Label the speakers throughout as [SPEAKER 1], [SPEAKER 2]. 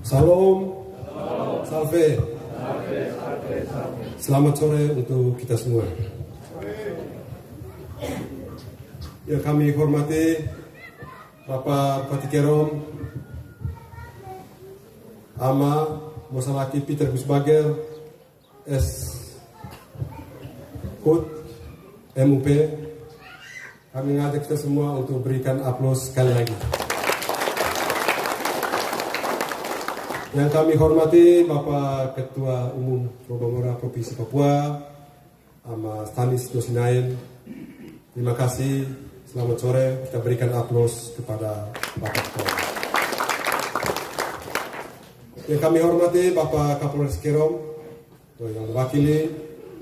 [SPEAKER 1] Salam, salve. Selamat sore untuk kita semua. Yang kami hormati Bapak Bupati Kerom, Ama Mosalaki Peter Gusbagel, S. Kut, MUP. Kami mengajak kita semua untuk berikan aplaus sekali lagi. Yang kami hormati Bapak Ketua Umum Probamora Provinsi Papua, Ama Stanis Dosinain. Terima kasih, selamat sore. Kita berikan aplaus kepada Bapak Ketua. Yang kami hormati Bapak Kapolres Kerom, yang mewakili.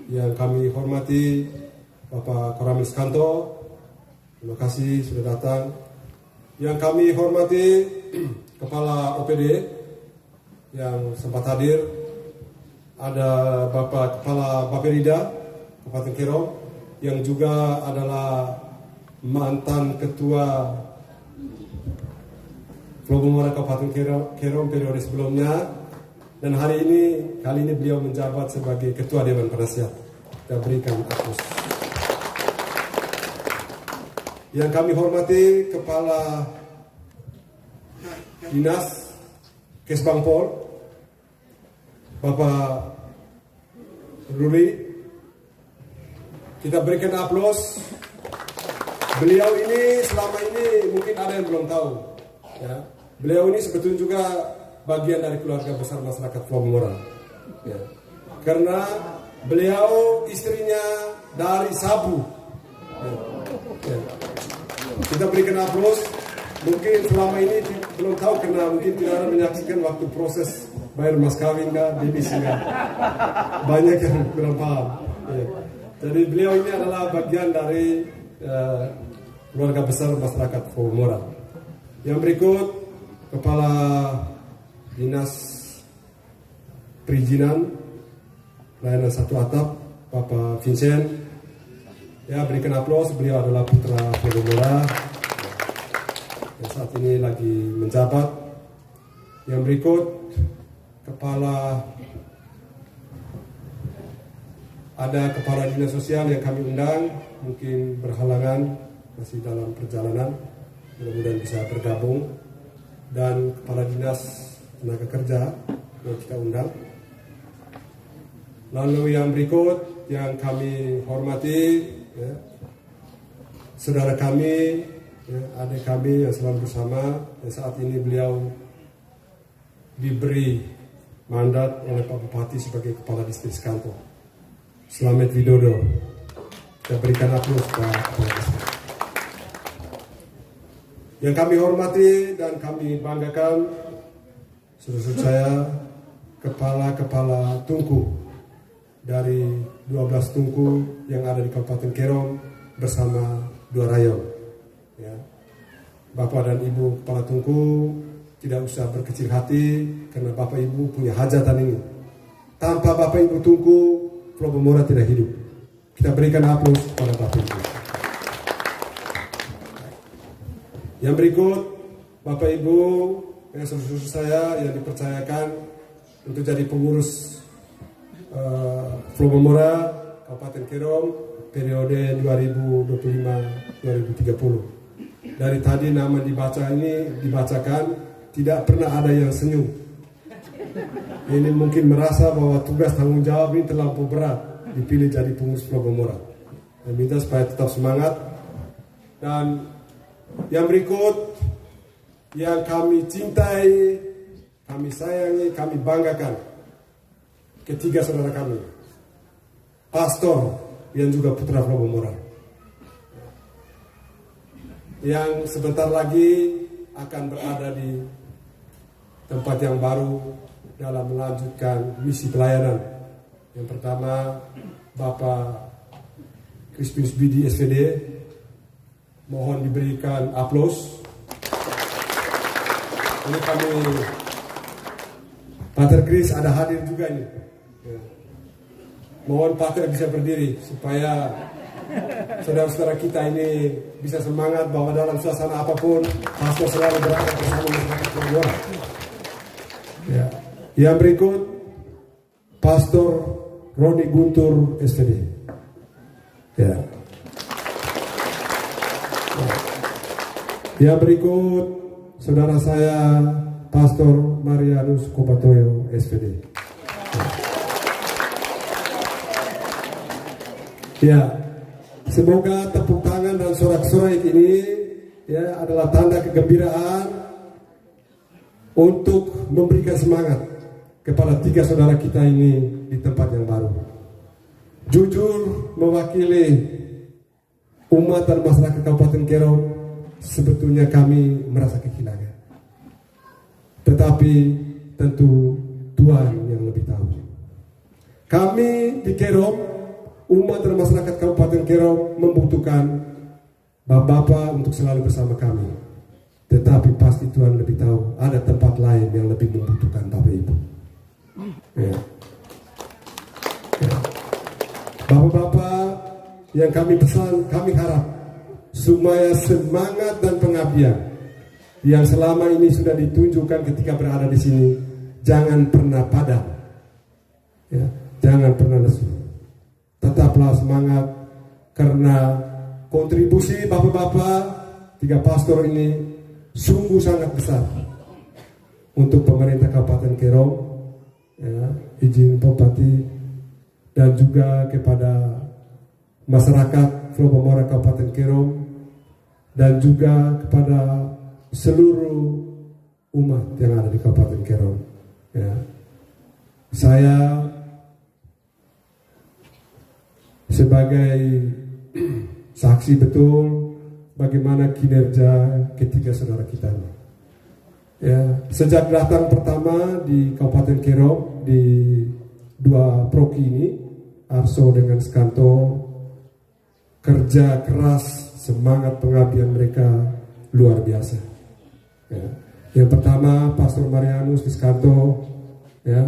[SPEAKER 1] Yang kami hormati Bapak Koramil Skanto. Terima kasih sudah datang. Yang kami hormati Kepala OPD yang sempat hadir, ada Bapak Kepala Bapperida Kabupaten Kerom yang juga adalah mantan Ketua Probamora Kabupaten Kerom periode sebelumnya, dan kali ini beliau menjabat sebagai Ketua Dewan Penasihat. Kita berikan aplaus. Yang kami hormati Kepala Dinas Kesbangpol, Bapak Ruli. Kita berikan aplaus. Beliau ini selama ini mungkin ada yang belum tahu, ya. Beliau ini sebetulnya juga bagian dari keluarga besar masyarakat Probamora, ya. Karena beliau istrinya dari Sabu, ya. Ya. Kita berikan aplaus. Mungkin selama ini belum tahu karena mungkin tidak ada menyaksikan waktu proses bayar mas kawin jadi sehingga banyak yang kurang paham. Ya. Jadi beliau ini adalah bagian dari keluarga besar masyarakat Probamora. Yang berikut Kepala Dinas Perizinan Layanan Satu Atap, Bapak Vincent. Ya, berikan aplaus. Beliau adalah putra Probamora yang saat ini lagi menjabat. Yang berikut ada Kepala Dinas Sosial yang kami undang, mungkin berhalangan, masih dalam perjalanan, mudah-mudahan bisa bergabung, dan Kepala Dinas Tenaga Kerja yang kita undang. Lalu yang berikut yang kami hormati, ya, saudara kami, ya, adik kami yang selalu bersama, dan saat ini beliau diberi mandat oleh Pak Bupati sebagai Kepala Distrik Skanto, Slamet Widodo. Kita berikan aplaus Pak Kepala Distrik. Yang kami hormati dan kami banggakan, saudara saya, kepala-kepala tungku dari 12 tungku yang ada di Kabupaten Kerom bersama 2 rayon. Ya. Bapak dan Ibu Kepala Tungku tidak usah berkecil hati karena Bapak Ibu punya hajatan ini. Tanpa Bapak Ibu Tungku, Probamora tidak hidup. Kita berikan aplaus kepada Bapak Ibu. Yang berikut Bapak Ibu, saudara-saudara saya yang dipercayakan untuk jadi pengurus Probamora Kabupaten Kerom periode 2025-2030. Dari tadi nama dibacakan, tidak pernah ada yang senyum. Ini mungkin merasa bahwa tugas tanggung jawab ini terlampau berat dipilih jadi pengurus Probamora. Saya minta supaya tetap semangat. Dan yang berikut yang kami cintai, kami sayangi, kami banggakan, ketiga saudara kami, pastor yang juga putra Probamora, yang sebentar lagi akan berada di tempat yang baru dalam melanjutkan misi pelayanan. Yang pertama, Bapak Crispinus Bidi SVD, mohon diberikan aplaus. Ini kami, Pater Chris ada hadir juga ini. Mohon Pater bisa berdiri supaya saudara-saudara kita ini bisa semangat bahwa dalam suasana apapun pastor selalu berada bersama masyarakat Probamora. Ya. Yang berikut Pastor Roni Guntur SVD. Ya. Yang berikut saudara saya Pastor Marianus Kopatoyo SVD. Ya, semoga tepuk tangan dan sorak-sorai ini ya adalah tanda kegembiraan untuk memberikan semangat kepada 3 saudara kita ini di tempat yang baru. Jujur mewakili umat dan masyarakat Kabupaten Kerong, sebetulnya kami merasa kehilangan. Tetapi tentu Tuhan yang lebih tahu. Kami di Kerong, umat dan masyarakat Kabupaten Kerong membutuhkan Bapak-Bapak untuk selalu bersama kami. Tetapi pasti Tuhan lebih tahu ada tempat lain yang lebih membutuhkan Bapak Ibu. Ya. Ya. Bapak-Bapak yang kami pesan, kami harap supaya semangat dan pengabdian yang selama ini sudah ditunjukkan ketika berada di sini jangan pernah padam, ya, jangan pernah lesu. Tetaplah semangat karena kontribusi Bapak-Bapak 3 pastor ini sungguh sangat besar untuk pemerintah Kabupaten Kerong, ya, izin Bupati dan juga kepada masyarakat Pulau Pemora Kabupaten Kerong dan juga kepada seluruh umat yang ada di Kabupaten Kerong. Ya. Saya sebagai saksi betul bagaimana kinerja ketiga saudara kita ini. Ya, sejak datang pertama di Kabupaten Kerong di 2 proki ini, Arso dengan Skanto, kerja keras, semangat pengabdian mereka luar biasa. Ya. Yang pertama Pastor Marianus di Skanto, ya,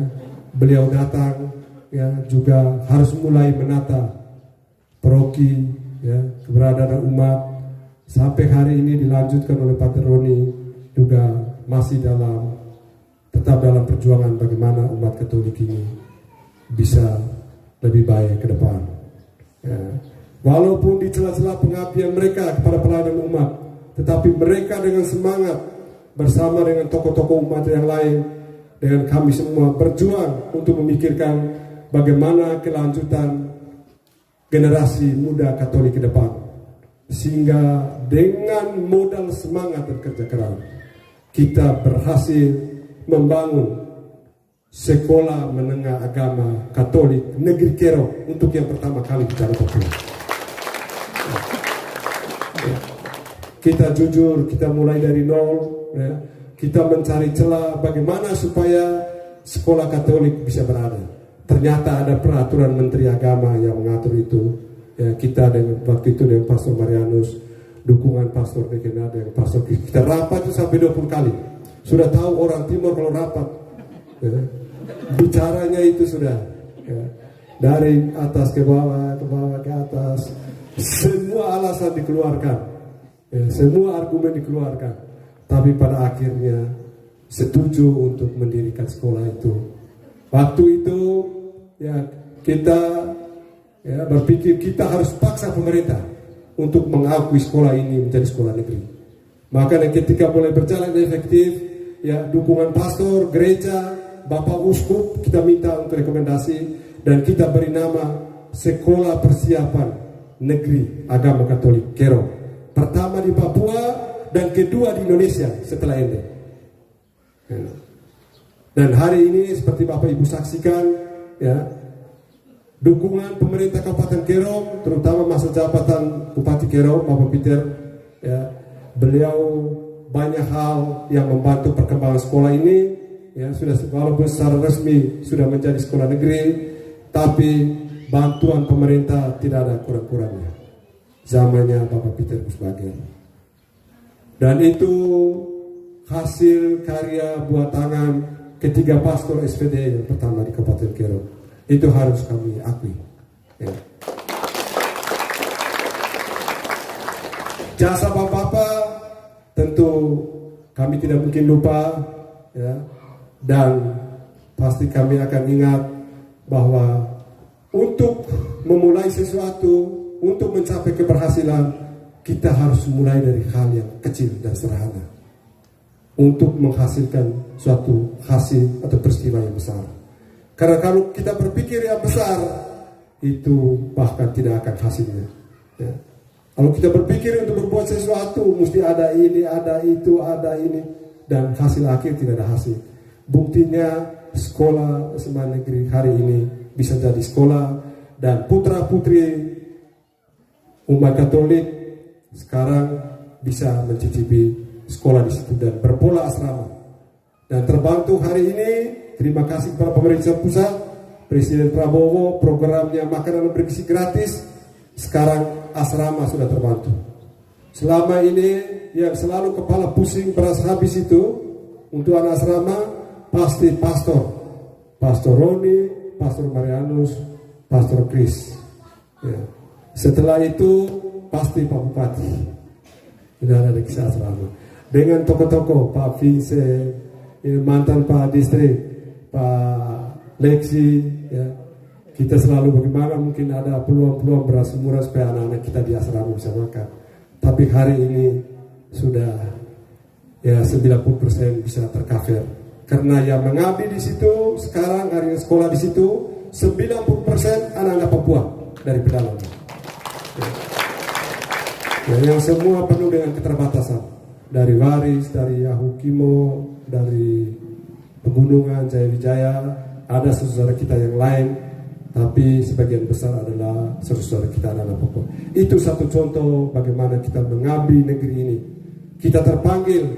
[SPEAKER 1] beliau datang, ya, juga harus mulai menata paroki, ya, keberadaan umat. Sampai hari ini dilanjutkan oleh Pater Roni juga masih tetap dalam perjuangan bagaimana umat Katolik ini bisa lebih baik ke depan. Ya. Walaupun di celah-celah pengabdian mereka kepada pelayanan umat, tetapi mereka dengan semangat bersama dengan tokoh-tokoh umat yang lain, dengan kami semua berjuang untuk memikirkan bagaimana kelanjutan generasi muda Katolik ke depan. Sehingga dengan modal semangat dan kerja keras kita berhasil membangun sekolah menengah agama Katolik negeri Kerong untuk yang pertama kali di daerah Papua. Kita jujur, kita mulai dari nol, ya. Kita mencari celah bagaimana supaya sekolah Katolik bisa berada. Ternyata ada peraturan Menteri Agama yang mengatur itu. Ya, kita dengan waktu itu dengan Pastor Marianus, dukungan Pastor Dekena dengan Pastor kita rapat itu sampai 20 kali. Sudah tahu orang Timur kalau rapat, ya, bicaranya itu sudah, ya, dari atas ke bawah ke atas, semua alasan dikeluarkan, ya, semua argumen dikeluarkan, tapi pada akhirnya setuju untuk mendirikan sekolah itu. Waktu itu ya kita ya, berpikir kita harus paksa pemerintah untuk mengakui sekolah ini menjadi sekolah negeri. Makanya ketika mulai berjalan efektif, ya, dukungan pastor, gereja, Bapak Uskup kita minta untuk rekomendasi dan kita beri nama Sekolah Persiapan Negeri Agama Katolik Kerong. Pertama di Papua dan kedua di Indonesia setelah ini. Dan hari ini seperti Bapak Ibu saksikan, ya, dukungan pemerintah Kabupaten Kerong, terutama masa jabatan Bupati Kerong Bapak Peter, ya, beliau banyak hal yang membantu perkembangan sekolah ini, ya, sudah walaupun secara resmi sudah menjadi sekolah negeri, tapi bantuan pemerintah tidak ada kurang-kurangnya. Zamannya Bapak Peter Busbagen. Dan itu hasil karya buat tangan ketiga pastor SVD yang pertama di Kabupaten Kerong. Itu harus kami akui. Ya. Jasa Bapak-Bapak tentu kami tidak mungkin lupa, ya. Dan pasti kami akan ingat bahwa untuk memulai sesuatu, untuk mencapai keberhasilan, kita harus mulai dari hal yang kecil dan sederhana untuk menghasilkan suatu hasil atau peristiwa yang besar. Karena kalau kita berpikir yang besar, itu bahkan tidak akan hasilnya. Ya. Kalau kita berpikir untuk berbuat sesuatu, mesti ada ini, ada itu, ada ini, dan hasil akhir tidak ada hasil. Buktinya sekolah SMA negeri hari ini bisa jadi sekolah, dan putra-putri umat Katolik sekarang bisa mencicipi sekolah di situ dan berpola asrama. Dan terbantu hari ini, terima kasih kepada pemerintah pusat, Presiden Prabowo, programnya makanan bergizi gratis. Sekarang asrama sudah terbantu. Selama ini yang selalu kepala pusing beras habis itu untuk anak asrama pasti Pastor Roni, Pastor Marianus, Pastor Chris. Ya. Setelah itu pasti Pak Bupati. Tidak ada kisah asrama. Dengan tokoh-tokoh Pak Vincent, mantan Pak Distrik, Pak Lexi, ya. Kita selalu bagaimana mungkin ada peluang-peluang beras murah supaya anak-anak kita di asrama bisa makan. Tapi hari ini sudah ya 90% bisa tercover. Karena yang mengabdi di situ sekarang hari sekolah di situ 90% anak-anak Papua dari pedalaman. Ya, yang semua penuh dengan keterbatasan. Dari Waris, dari Yahukimo, dari Pegunungan, Jaya Wijaya, ada saudara kita yang lain, tapi sebagian besar adalah saudara kita anak-anak Papua. Itu satu contoh bagaimana kita mengabdi negeri ini. Kita terpanggil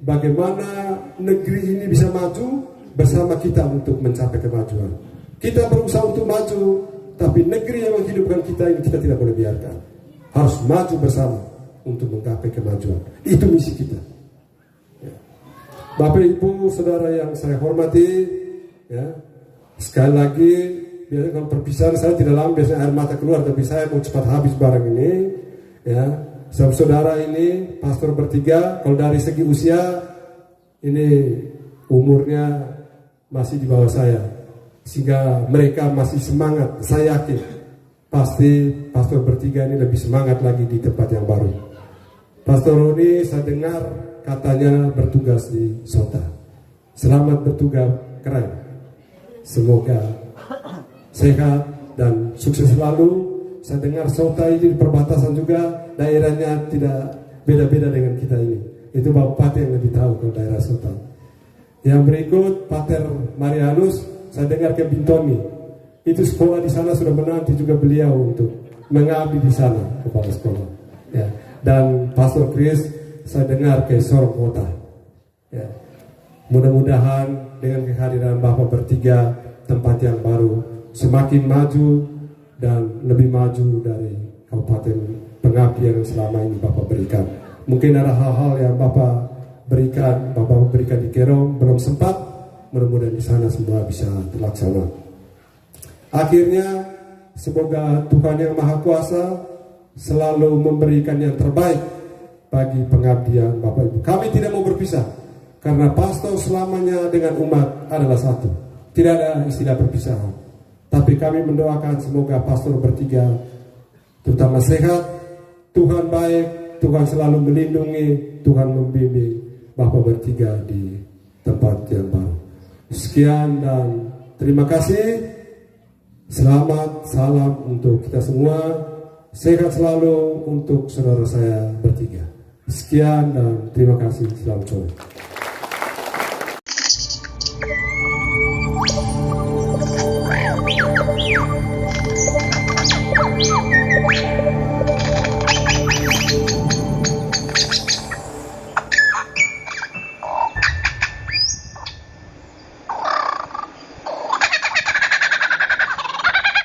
[SPEAKER 1] bagaimana negeri ini bisa maju bersama kita untuk mencapai kemajuan. Kita berusaha untuk maju, tapi negeri yang menghidupkan kita ini kita tidak boleh biarkan. Harus maju bersama untuk menggapai kemajuan. Itu misi kita. Ya. Bapak Ibu Saudara yang saya hormati, ya, sekali lagi, biasanya kalau perpisahan saya tidak lama, biasanya air mata keluar, tapi saya mau cepat habis barang ini. Ya, saudara ini pastor bertiga, kalau dari segi usia ini umurnya masih di bawah saya, sehingga mereka masih semangat. Saya yakin pasti pastor bertiga ini lebih semangat lagi di tempat yang baru. Pastor Roni saya dengar katanya bertugas di Sota. Selamat bertugas, keren. Semoga sehat dan sukses selalu. Saya dengar Sota ini di perbatasan juga, daerahnya tidak beda-beda dengan kita ini. Itu Bapak Bupati yang lebih tahu kalau daerah Sota. Yang berikut Pater Marianus, saya dengar ke Bintoni. Itu sekolah di sana sudah menanti juga beliau untuk mengabdi di sana, kepala sekolah. Ya. Dan Pastor Chris, saya dengar ke Sorong Kota. Ya. Mudah-mudahan dengan kehadiran Bapak bertiga, tempat yang baru semakin maju dan lebih maju dari kabupaten pengabdian yang selama ini Bapak berikan. Mungkin ada hal-hal yang Bapak berikan di Kerong belum sempat, mudah-mudahan di sana semua bisa terlaksana. Akhirnya semoga Tuhan yang Maha Kuasa selalu memberikan yang terbaik bagi pengabdian Bapak Ibu. Kami tidak mau berpisah karena pastor selamanya dengan umat adalah satu. Tidak ada istilah perpisahan. Tapi kami mendoakan semoga pastor bertiga terutama sehat, Tuhan baik, Tuhan selalu melindungi, Tuhan membimbing Bapak bertiga di tempat yang baru. Sekian dan terima kasih. Selamat, salam untuk kita semua. Sehat selalu untuk saudara saya bertiga. Sekian dan terima kasih. Selamat sore.